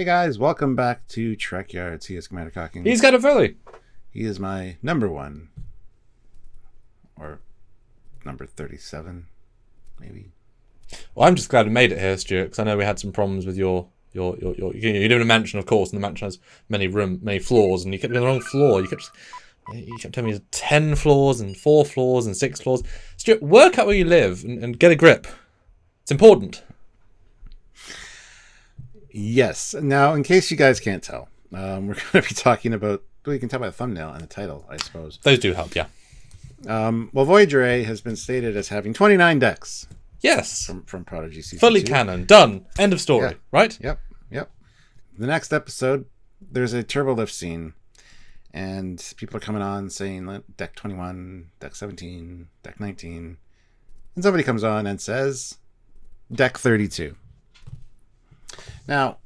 guys, welcome back to Trekyards. He is Commander Cocking. He's got a Foley. He is my number one. Or number 37, maybe. Well, I'm just glad we made it here, Stuart, because I know we had some problems with your you live in a mansion, of course, and the mansion has many floors, and you kept doing the wrong floor. You kept telling me there's 10 floors and 4 floors and 6 floors. Stuart, work out where you live and get a grip. It's important. Yes. Now, in case you guys can't tell, we're going to be talking about, well, you can tell by the thumbnail and the title, I suppose. Those do help, yeah. Well, Voyager A has been stated as having 29 decks. Yes. From Prodigy Season Fully 2. canon. Done. End of story. Yeah. Right? Yep. The next episode, there's a turbo lift scene, and people are coming on saying deck 21, deck 17, deck 19, and somebody comes on and says deck 32. Now,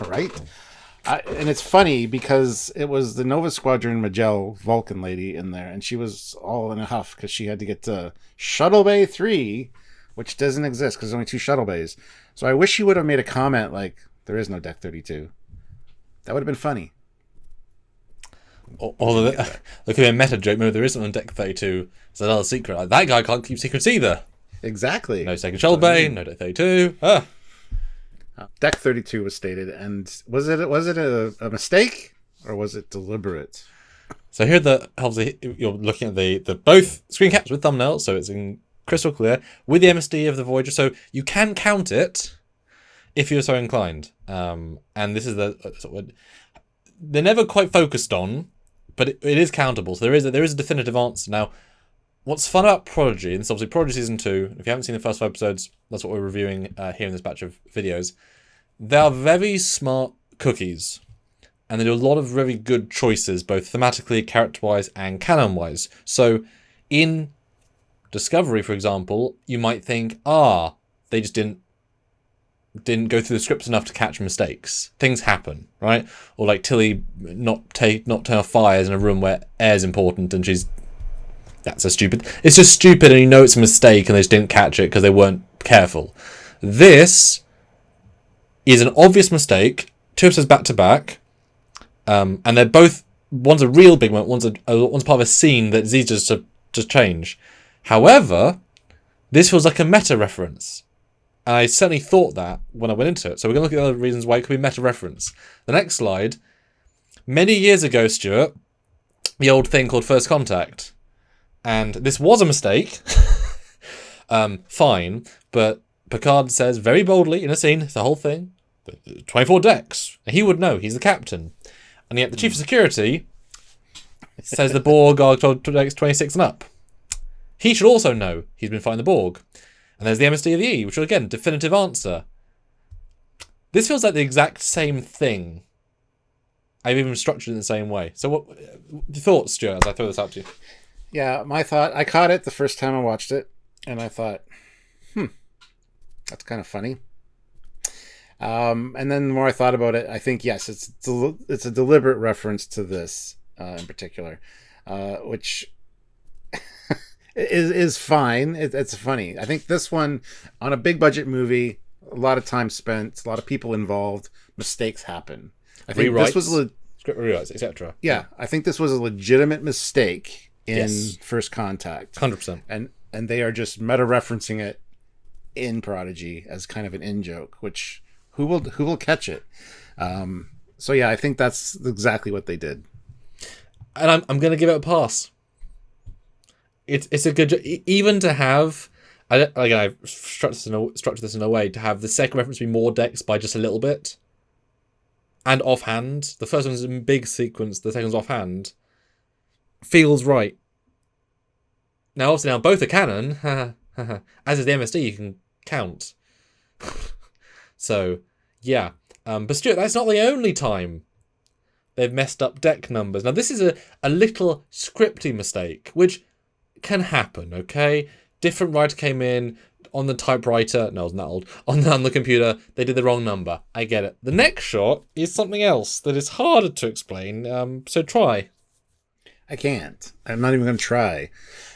right? And it's funny because it was the Nova Squadron Magell Vulcan lady in there, and she was all in a huff because she had to get to Shuttle Bay 3, which doesn't exist because there's only 2 shuttle bays. So I wish she would have made a comment like, there is no deck 32. That would have been funny. Although there could be a meta joke. Maybe there isn't on deck 32. It's another secret. Like, that guy can't keep secrets either. Exactly. No second shuttle bay, no deck 32. Deck 32 was stated, and was it a mistake or was it deliberate? So here obviously you're looking at the both screen caps with thumbnails, so it's in crystal clear with the MSD of the Voyager, so you can count it if you're so inclined. And this is they're never quite focused on, but it is countable. So there is a definitive answer. Now, what's fun about Prodigy, and it's obviously Prodigy Season 2, if you haven't seen the first 5 episodes, that's what we're reviewing here in this batch of videos. They are very smart cookies, and they do a lot of very good choices, both thematically, character-wise, and canon-wise. So, in Discovery, for example, you might think, they just didn't go through the scripts enough to catch mistakes. Things happen, right? Or like Tilly not turn off fires in a room where air's important, and that's so stupid. It's just stupid, and you know it's a mistake, and they just didn't catch it because they weren't careful. This is an obvious mistake, 2 episodes back to back, and they're both, one's a real big one, one's part of a scene that's easier to change. However, this feels like a meta reference. And I certainly thought that when I went into it. So we're going to look at the other reasons why it could be meta reference. The next slide. Many years ago, Stuart, the old thing called First Contact. And this was a mistake. Fine. But Picard says very boldly in a scene, the whole thing, 24 decks. And he would know. He's the captain. And yet the chief of security says the Borg are decks 26 and up. He should also know he's been fighting the Borg. And there's the MSD of the E, which are, again, definitive answer. This feels like the exact same thing. I've even structured it in the same way. So what your thoughts, Stuart, as I throw this out to you? Yeah, my thought, I caught it the first time I watched it, and I thought, that's kind of funny. And then the more I thought about it, I think, yes, it's a deliberate reference to this in particular, which is fine. It's funny. I think this one, on a big budget movie, a lot of time spent, a lot of people involved, mistakes happen. I think Rewrites, this was script rewrites, etc. Yeah, I think this was a legitimate mistake in First Contact. 100%. And they are just meta referencing it in Prodigy as kind of an in joke, which who will catch it? So yeah, I think that's exactly what they did. And I'm going to give it a pass. It's a good, even to have, I've structured this in a way to have the second reference be more decks by just a little bit, and offhand. The first one's in big sequence, the second one's offhand. Feels right. Now, obviously, both are canon, as is the MSD. You can count. So, yeah. But Stuart, that's not the only time they've messed up deck numbers. Now, this is a little scripty mistake, which can happen, okay? Different writer came in on the typewriter. No, I wasn't that old. On the computer, they did the wrong number. I get it. The next shot is something else that is harder to explain. So try. I can't. I'm not even going to try.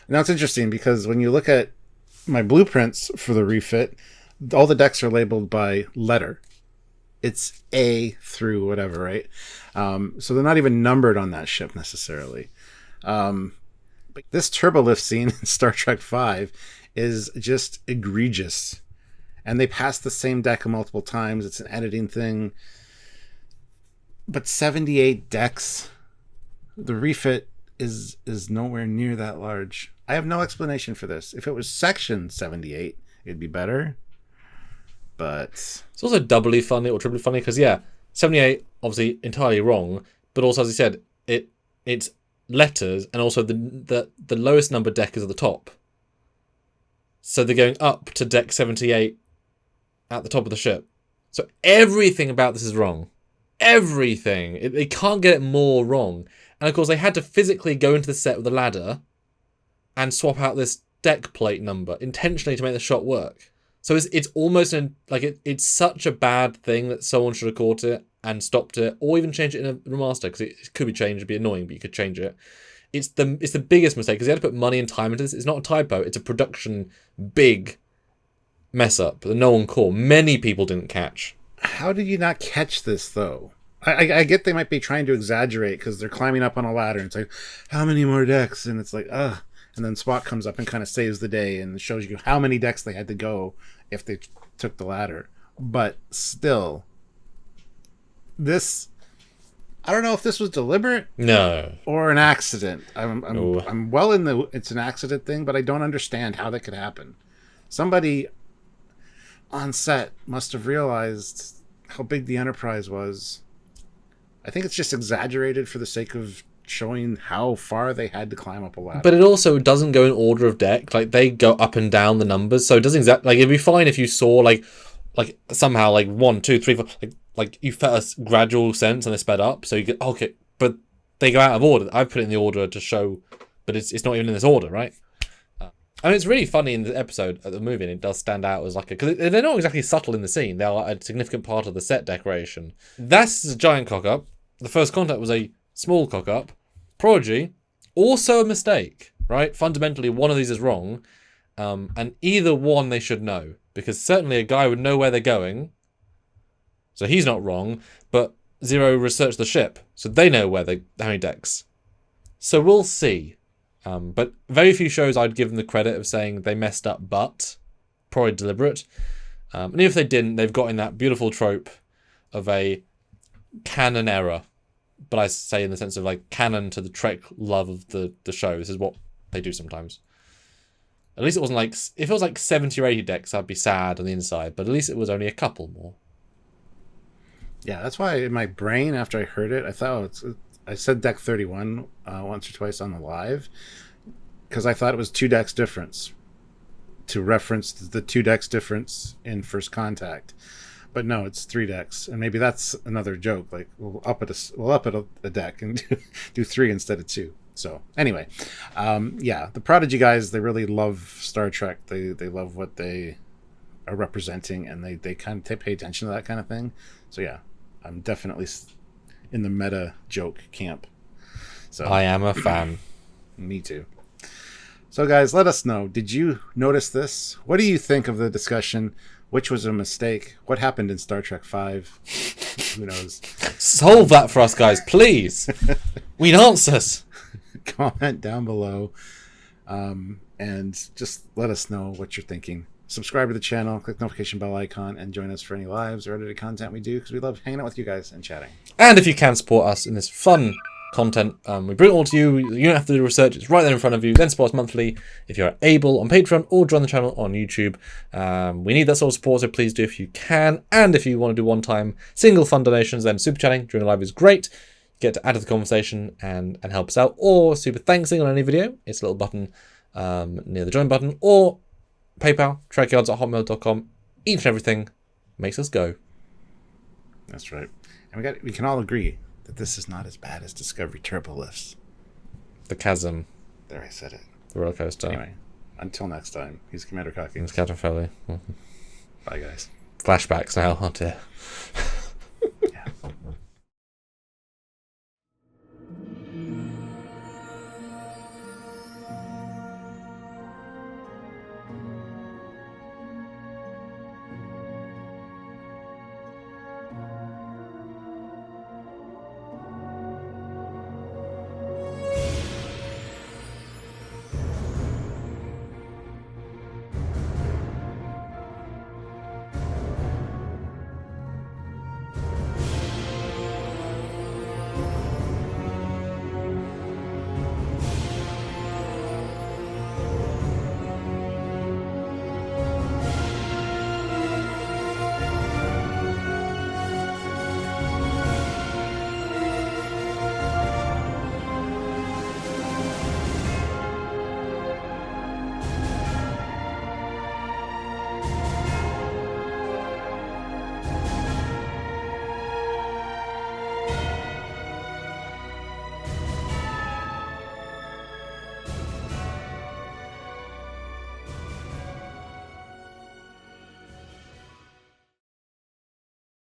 Now, it's interesting because when you look at my blueprints for the refit, all the decks are labeled by letter. It's A through whatever, right? So they're not even numbered on that ship necessarily. But this turbolift scene in Star Trek V is just egregious. And they pass the same deck multiple times. It's an editing thing. But 78 decks, the refit is nowhere near that large. I have no explanation for this. If it was section 78, it'd be better. But it's also doubly funny or triply funny because 78 obviously entirely wrong, but also as I said, it's letters and also the lowest number deck is at the top. So they're going up to deck 78 at the top of the ship. So everything about this is wrong. Everything. They can't get it more wrong. And of course they had to physically go into the set with a ladder and swap out this deck plate number intentionally to make the shot work. So it's almost it's such a bad thing that someone should have caught it and stopped it, or even changed it in a remaster, because it could be changed. It'd be annoying, but you could change it. It's the biggest mistake because they had to put money and time into this. It's not a typo. It's a production big mess up that no one caught. Many people didn't catch. How did you not catch this though? I get they might be trying to exaggerate because they're climbing up on a ladder and it's like, how many more decks? And it's like, ugh. And then Spock comes up and kind of saves the day and shows you how many decks they had to go if they took the ladder. But still, this, I don't know if this was deliberate, or an accident. I'm well in the it's an accident thing, but I don't understand how that could happen. Somebody on set must have realized how big the Enterprise was. I think it's just exaggerated for the sake of showing how far they had to climb up a ladder. But it also doesn't go in order of deck. Like they go up and down the numbers, so it doesn't exactly like it'd be fine if you saw like somehow like 1, 2, 3, 4 like you felt a gradual sense and they sped up, so you get okay, but they go out of order. I've put it in the order to show, but it's not even in this order, right? I mean, it's really funny in the episode at the movie, and it does stand out as like because they're not exactly subtle in the scene. They're like a significant part of the set decoration. That's a giant cock up. The First Contact was a small cock up. Prodigy, also a mistake, right? Fundamentally, one of these is wrong, and either one they should know, because certainly a guy would know where they're going, so he's not wrong, but Zero researched the ship, so they know how many decks. So we'll see. But very few shows I'd give them the credit of saying they messed up, but probably deliberate. And even if they didn't, they've got in that beautiful trope of a canon error. But I say in the sense of like canon to the Trek love of the show. This is what they do sometimes. At least it wasn't like, if it was like 70 or 80 decks, I'd be sad on the inside. But at least it was only a couple more. Yeah, that's why in my brain, after I heard it, I thought, I said deck 31 once or twice on the live, because I thought it was 2 decks difference, to reference the 2 decks difference in First Contact. But no, it's 3 decks, and maybe that's another joke. Like we'll up it a deck and do 3 instead of 2. So anyway, the Prodigy guys, they really love Star Trek. They love what they are representing, and they pay attention to that kind of thing. So yeah, I'm definitely in the meta joke camp. So I am a fan. Me too. So guys, let us know. Did you notice this? What do you think of the discussion? Which was a mistake? What happened in Star Trek V? Who knows? Solve that for us, guys, please. We need answers. Comment down below, and just let us know what you're thinking. Subscribe to the channel, click the notification bell icon, and join us for any lives or edited content we do, because we love hanging out with you guys and chatting. And if you can support us in this fun content, we bring it all to you. You don't have to do research. It's right there in front of you. Then support us monthly if you're able on Patreon, or join the channel on YouTube. We need that sort of support, so please do if you can. And if you want to do one-time single fund donations, then super chatting during the live is great. Get to add to the conversation and help us out. Or super thanksing on any video. It's a little button near the join button. Or PayPal, trekyards@hotmail.com. Each and everything makes us go. That's right. And we can all agree that this is not as bad as Discovery Turbo Lifts. The chasm. There, I said it. The roller coaster. Anyway, until next time, he's Commander Cocky. It's Captain Foley. Bye, guys. Flashbacks now, oh dear.